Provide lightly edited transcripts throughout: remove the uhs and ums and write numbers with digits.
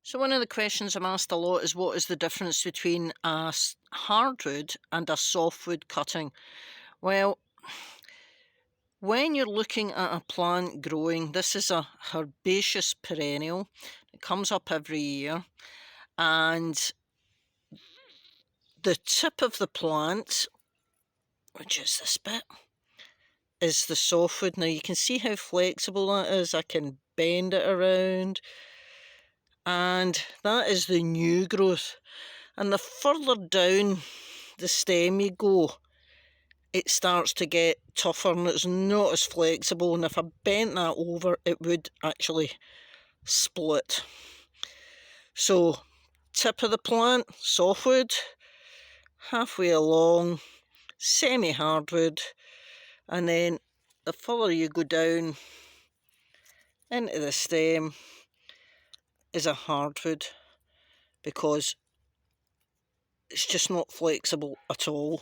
So one of the questions I'm asked a lot is what is the difference between a hardwood and a softwood cutting? Well, when you're looking at a plant growing, this is a herbaceous perennial. It comes up every year, and the tip of the plant, which is this bit, is the softwood. Now you can see how flexible that is. I can bend it around, and that is the new growth. And the further down the stem you go, it starts to get tougher and it's not as flexible, and if I bent that over it would actually split. So tip of the plant, softwood, halfway along, semi-hardwood, and then the further you go down into the stem is a hardwood, because it's just not flexible at all.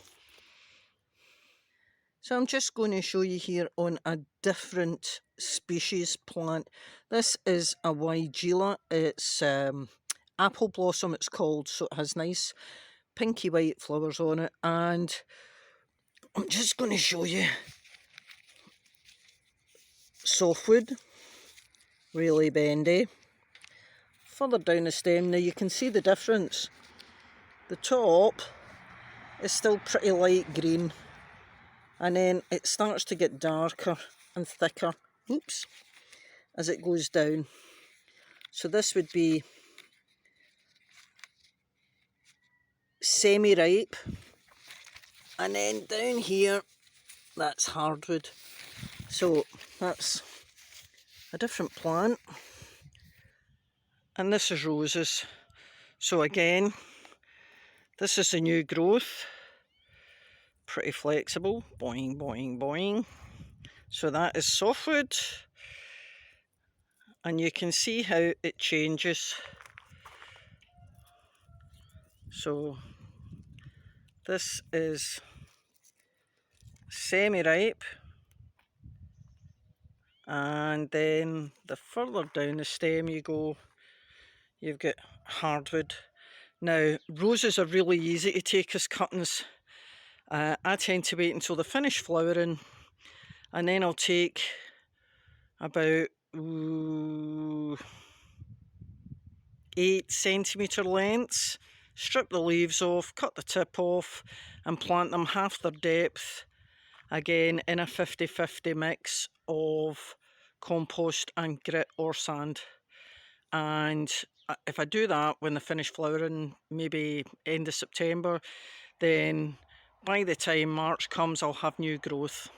So I'm just going to show you here on a different species plant. This is a Weigela. It's apple blossom it's called, so it has nice pinky white flowers on it. And I'm just going to show you softwood, really bendy. Further down the stem, now you can see the difference. The top is still pretty light green, and then it starts to get darker and thicker, as it goes down. So this would be semi-ripe, and then down here that's hardwood. So that's a different plant, and this is roses. So again, this is the new growth, pretty flexible, boing boing boing. So that is softwood, and you can see how it changes. So this is semi-ripe, and then the further down the stem you go, you've got hardwood. Now roses are really easy to take as cuttings. I tend to wait until they finish flowering, and then I'll take about 8cm lengths, strip the leaves off, cut the tip off, and plant them half their depth, again in a 50-50 mix of compost and grit or sand. And if I do that when they finish flowering, maybe end of September, then by the time March comes I'll have new growth.